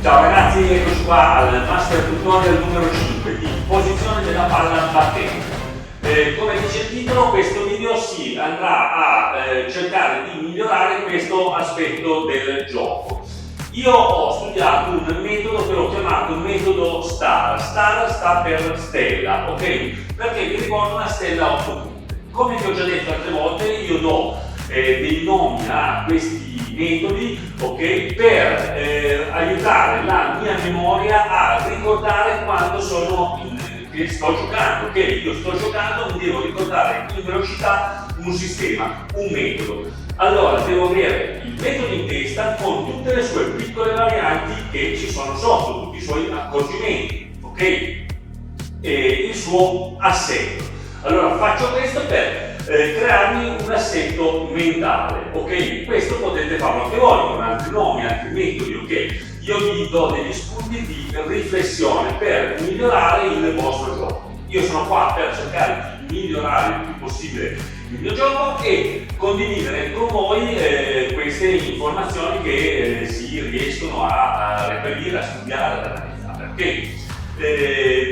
Ciao ragazzi, eccoci qua al master tutorial numero 5 di posizione della palla battente. Come dice il titolo, questo video si andrà a cercare di migliorare questo aspetto del gioco. Io ho studiato un metodo che ho chiamato metodo STAR. STAR sta per stella, ok? Perché vi ricordo una stella a 8 punte. Come vi ho già detto altre volte, io do dei nomi a questi metodi, ok, per aiutare la mia memoria a ricordare quando che sto giocando, ok? Io sto giocando, mi devo ricordare in velocità un sistema, un metodo. Allora devo avere il metodo in testa con tutte le sue piccole varianti che ci sono sotto, tutti i suoi accorgimenti, ok? E il suo assetto. Allora faccio questo per crearmi un assetto mentale, ok? Questo potete farlo anche voi con altri nomi, altri metodi, ok? Io vi do degli spunti di riflessione per migliorare il vostro gioco. Io sono qua per cercare di migliorare il più possibile il mio gioco e condividere con voi queste informazioni che si riescono a reperire, a studiare, ad analizzare, ok?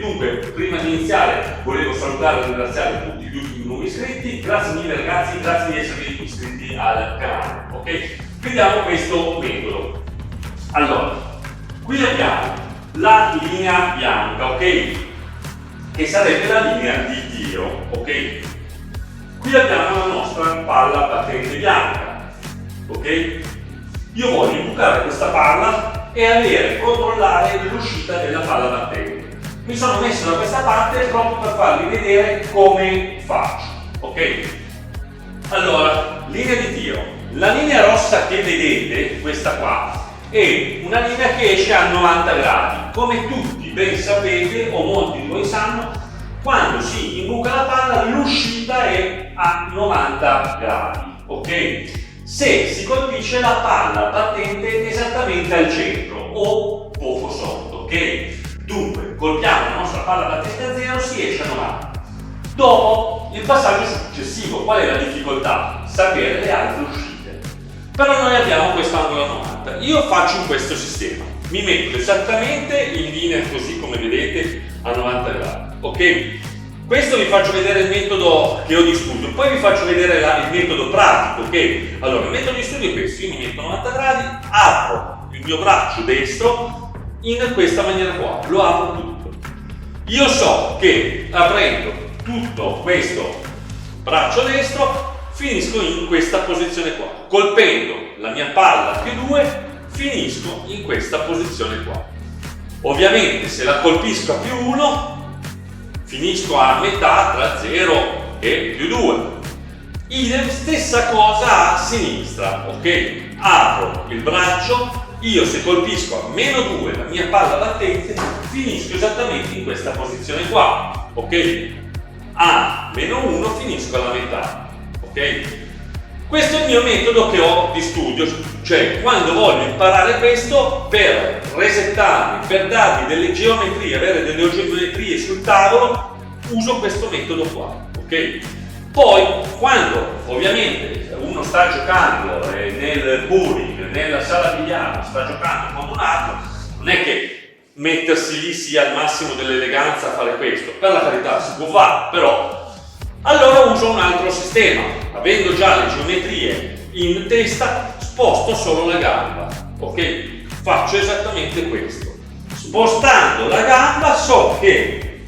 Dunque, prima di iniziare volevo salutare e ringraziare tutti gli ultimi nuovi iscritti. Grazie mille ragazzi, grazie di esservi iscritti al canale, ok? Vediamo questo metodo. Allora, qui abbiamo la linea bianca, ok? Che sarebbe la linea di tiro, ok? Qui abbiamo la nostra palla battente bianca, ok? Io voglio imbucare questa palla e controllare l'uscita della palla battente. Mi sono messo da questa parte proprio per farvi vedere come faccio, ok? Allora, linea di tiro. La linea rossa che vedete, questa qua, è una linea che esce a 90 gradi. Come tutti ben sapete, o molti di voi sanno, quando si imbuca la palla l'uscita è a 90 gradi, ok? Se si colpisce la palla battente esattamente al centro o poco sotto, ok? Dunque, colpiamo la nostra palla battente a 0, si esce a 90. Dopo, il passaggio successivo, qual è la difficoltà? Sapere le altre uscite. Però noi abbiamo questo angolo a 90. Io faccio in questo sistema. Mi metto esattamente in linea così come vedete a 90 gradi, ok? Questo vi faccio vedere il metodo che ho di studio, poi vi faccio vedere il metodo pratico, ok? Allora, il metodo di studio è questo, io mi metto a 90 gradi, apro il mio braccio destro in questa maniera qua, lo apro tutto. Io so che aprendo tutto questo braccio destro finisco in questa posizione qua, colpendo la mia palla più 2 finisco in questa posizione qua. Ovviamente se la colpisco a più 1 finisco a metà tra 0 e più 2. Idem, stessa cosa a sinistra, ok? Apro il braccio, io se colpisco a meno 2 la mia palla battente finisco esattamente in questa posizione qua, ok? A meno 1 finisco alla metà, ok? Questo è il mio metodo che ho di studio, cioè quando voglio imparare questo per resettarmi, per darvi delle geometrie, avere delle geometrie sul tavolo, uso questo metodo qua, ok? Poi, quando ovviamente uno sta giocando nel bowling, nella sala biliare, sta giocando con un altro, non è che mettersi lì sia il massimo dell'eleganza a fare questo, per la carità si può fare, però allora uso un altro sistema, avendo già le geometrie in testa, sposto solo la gamba, ok? Faccio esattamente questo. Spostando la gamba so che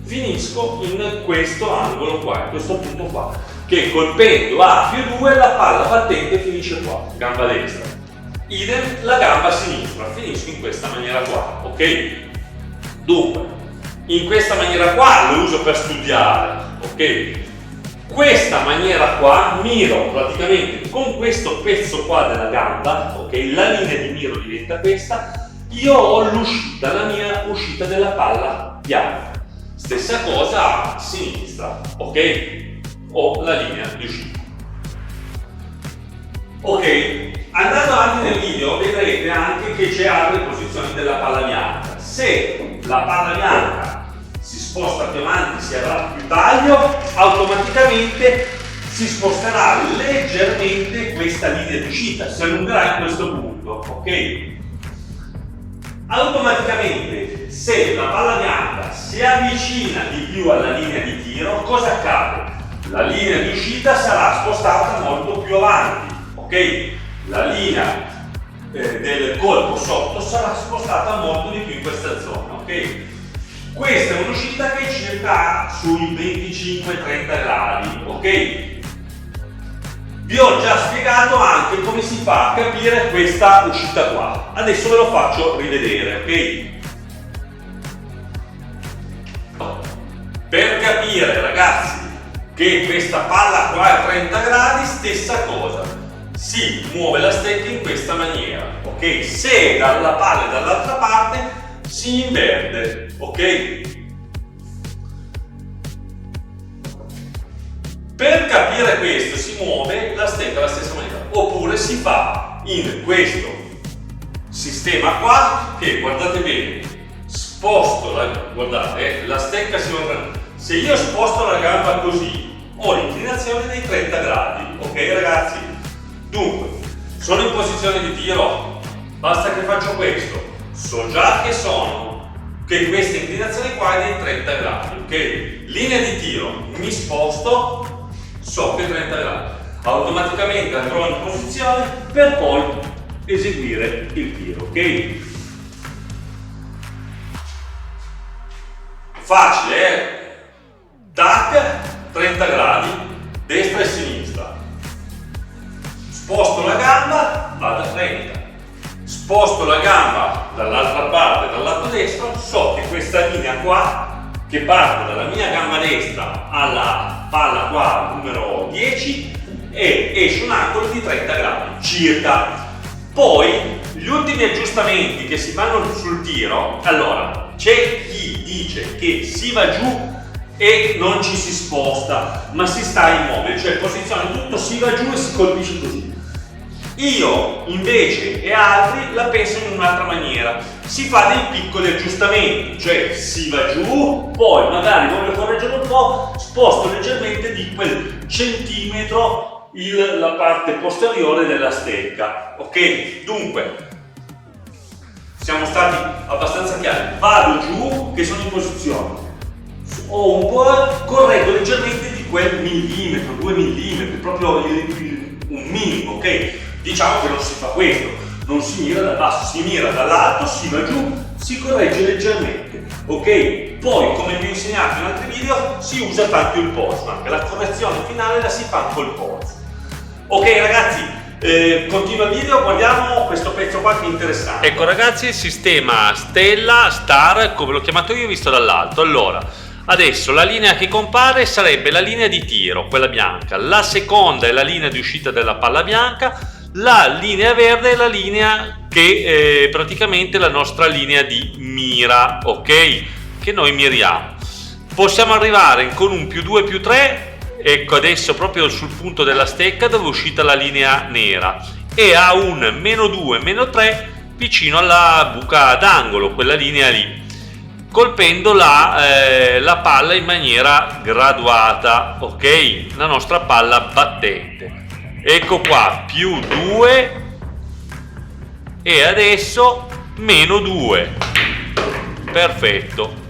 finisco in questo angolo qua, in questo punto qua, che colpendo A più 2 la palla battente finisce qua, gamba destra. Idem la gamba sinistra, finisco in questa maniera qua, ok? Dunque, in questa maniera qua lo uso per studiare, ok? Questa maniera qua miro praticamente con questo pezzo qua della gamba, ok? La linea di miro diventa questa, io ho l'uscita, la mia uscita della palla bianca. Stessa cosa a sinistra, ok? Ho la linea di uscita. Ok, andando avanti nel video vedrete anche che c'è altre posizioni della palla bianca. Se la palla bianca si sposta più avanti, si avrà più taglio, automaticamente si sposterà leggermente questa linea di uscita, si allungherà in questo punto, ok? automaticamente se la palla bianca si avvicina di più alla linea di tiro, cosa accade? La linea di uscita sarà spostata molto più avanti, ok? La linea del colpo sotto sarà spostata molto di più in questa zona, ok? Questa è un'uscita che è circa sui 25-30 gradi, ok? Vi ho già spiegato anche come si fa a capire questa uscita qua. Adesso ve lo faccio rivedere, ok? Per capire, ragazzi, che questa palla qua è 30 gradi, stessa cosa. Si muove la stecca in questa maniera, ok? Se dalla palla e dall'altra parte si inverte, ok? Per capire questo si muove la stecca alla stessa maniera, oppure si fa in questo sistema qua che, guardate bene, sposto guardate, la stecca si muove. Se io sposto la gamba così ho l'inclinazione dei 30 gradi, ok ragazzi? Dunque, sono in posizione di tiro, basta che faccio questo, so già che questa inclinazione qua è dei 30 gradi, ok? Linea di tiro, mi sposto, so che 30 gradi, automaticamente andrò in posizione per poi eseguire il tiro, ok? Facile, tac, 30 gradi, destra e sinistra, sposto la gamba, vado a 30, sposto la gamba dall'altra parte, dal lato destro, so che questa linea qua, che parte dalla mia gamba destra alla palla qua numero 10, e esce un angolo di 30 gradi circa. Poi gli ultimi aggiustamenti che si fanno sul tiro, allora c'è chi dice che si va giù e non ci si sposta, ma si sta immobile, cioè posizione tutto, si va giù e si colpisce così. Io invece e altri la pensano in un'altra maniera, si fa dei piccoli aggiustamenti, cioè si va giù, poi magari voglio correggere un po', sposto leggermente di quel centimetro la parte posteriore della stecca, ok? Dunque siamo stati abbastanza chiari, vado giù che sono in posizione, ho un po', correggo leggermente di quel millimetro, 2 millimetri, proprio un minimo, ok? Diciamo che non si fa questo, non si mira dal basso, si mira dall'alto, si va giù, si corregge leggermente, ok? Poi, come vi ho insegnato in altri video, si usa tanto il polso, anche la correzione finale la si fa col polso. Ok ragazzi, continua il video, guardiamo questo pezzo qua che è interessante. Ecco ragazzi, il sistema stella, star, come l'ho chiamato io, visto dall'alto. Allora, adesso la linea che compare sarebbe la linea di tiro, quella bianca, la seconda è la linea di uscita della palla bianca, la linea verde è la linea che è praticamente la nostra linea di mira, ok? Che noi miriamo. Possiamo arrivare con un +2 +3, ecco adesso proprio sul punto della stecca dove è uscita la linea nera, e a un -2 -3 vicino alla buca d'angolo, quella linea lì, colpendo la palla in maniera graduata, ok? La nostra palla battente. Ecco qua, +2 e adesso -2, perfetto.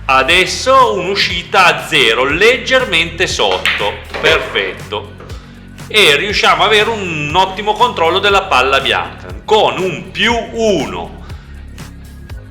Adesso un'uscita a 0, leggermente sotto, perfetto. E riusciamo ad avere un ottimo controllo della palla bianca con un +1.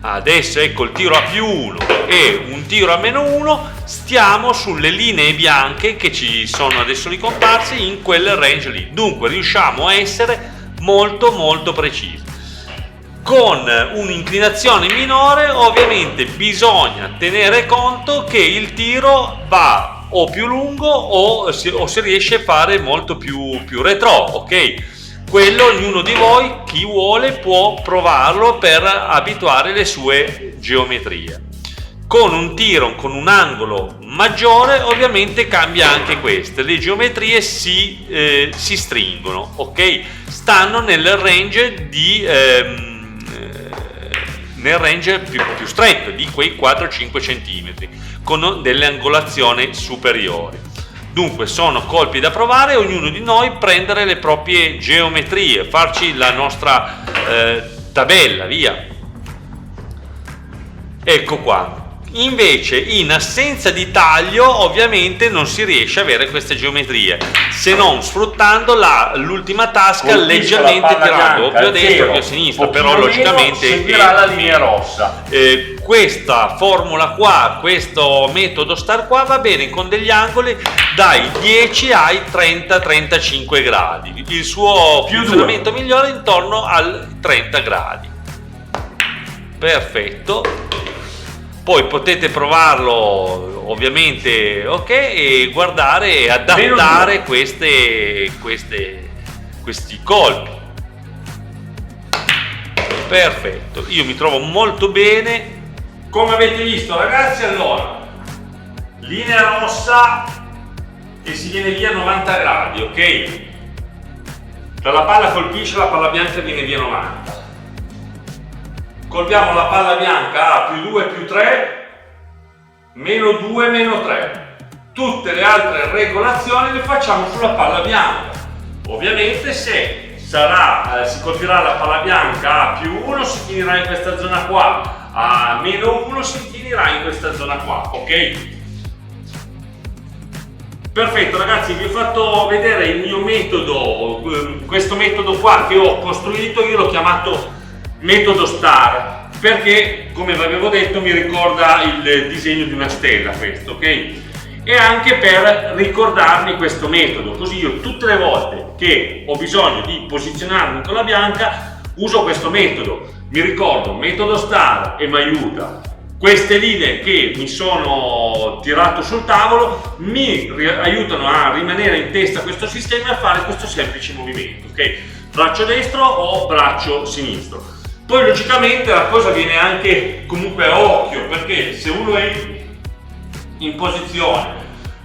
Adesso ecco il tiro a +1 e un tiro a -1, stiamo sulle linee bianche che ci sono adesso ricomparse in quel range lì. Dunque riusciamo a essere molto precisi. Con un'inclinazione minore ovviamente bisogna tenere conto che il tiro va o più lungo o si riesce a fare molto più retro, ok? Quello ognuno di voi, chi vuole, può provarlo per abituare le sue geometrie. Con un tiro con un angolo maggiore ovviamente cambia anche questo, le geometrie si stringono, ok? Stanno nel range più stretto di quei 4-5 cm con delle angolazioni superiori. Dunque sono colpi da provare, ognuno di noi prendere le proprie geometrie, farci la nostra tabella, via. Ecco qua. Invece in assenza di taglio ovviamente non si riesce a avere queste geometrie, se non sfruttando l'ultima tasca leggermente tirando o più a destra o più a sinistra, però logicamente seguirà la linea rossa. Questa formula qua, questo metodo star qua va bene con degli angoli dai 10 ai 30-35 gradi, il suo funzionamento migliore intorno al 30 gradi. Perfetto. Poi potete provarlo ovviamente, ok, e guardare e adattare questi colpi. Perfetto, io mi trovo molto bene. Come avete visto ragazzi, allora linea rossa e si viene via a 90 gradi, ok? La palla colpisce, la palla bianca viene via 90. Colpiamo la palla bianca a più 2 più 3, meno 2 meno 3. Tutte le altre regolazioni le facciamo sulla palla bianca. Ovviamente se si colpirà la palla bianca a più 1 si finirà in questa zona qua, a meno 1 si finirà in questa zona qua, ok? Perfetto ragazzi, vi ho fatto vedere il mio metodo, questo metodo qua che ho costruito, io l'ho chiamato metodo star, perché come vi avevo detto mi ricorda il disegno di una stella questo, ok? E anche per ricordarmi questo metodo, così io tutte le volte che ho bisogno di posizionarmi con la bianca uso questo metodo, mi ricordo metodo star e mi aiuta. Queste linee che mi sono tirato sul tavolo mi aiutano a rimanere in testa a questo sistema e a fare questo semplice movimento, ok? Braccio destro o braccio sinistro. Poi logicamente la cosa viene anche comunque a occhio, perché se uno è in posizione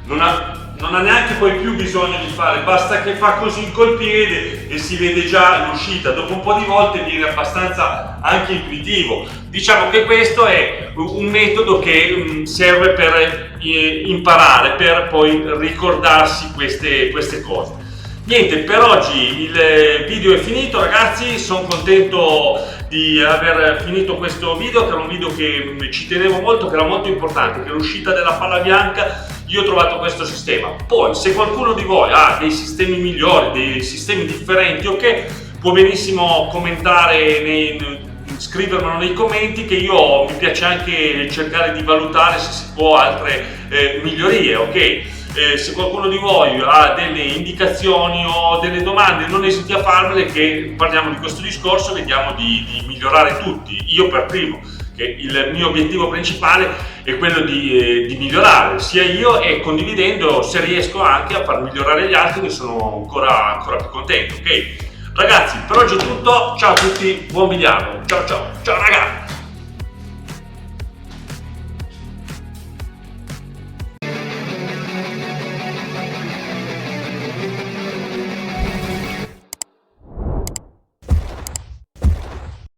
non ha neanche poi più bisogno di fare, basta che fa così col piede e si vede già l'uscita, dopo un po' di volte viene abbastanza anche intuitivo. Diciamo che questo è un metodo che serve per imparare, per poi ricordarsi queste cose. Niente, per oggi il video è finito ragazzi, sono contento di aver finito questo video, che era un video che ci tenevo molto, che era molto importante, che l'uscita della palla bianca io ho trovato questo sistema. Poi se qualcuno di voi ha dei sistemi migliori, dei sistemi differenti, ok, può benissimo commentare, scrivermelo nei commenti, che mi piace anche cercare di valutare se si può altre migliorie, ok? Se qualcuno di voi ha delle indicazioni o delle domande non esiti a farmele, che parliamo di questo discorso, vediamo di migliorare tutti, io per primo, che il mio obiettivo principale è quello di migliorare sia io, e condividendo se riesco anche a far migliorare gli altri, che sono ancora più contento, ok? Ragazzi, per oggi è tutto, ciao a tutti, buon video, ciao ragazzi!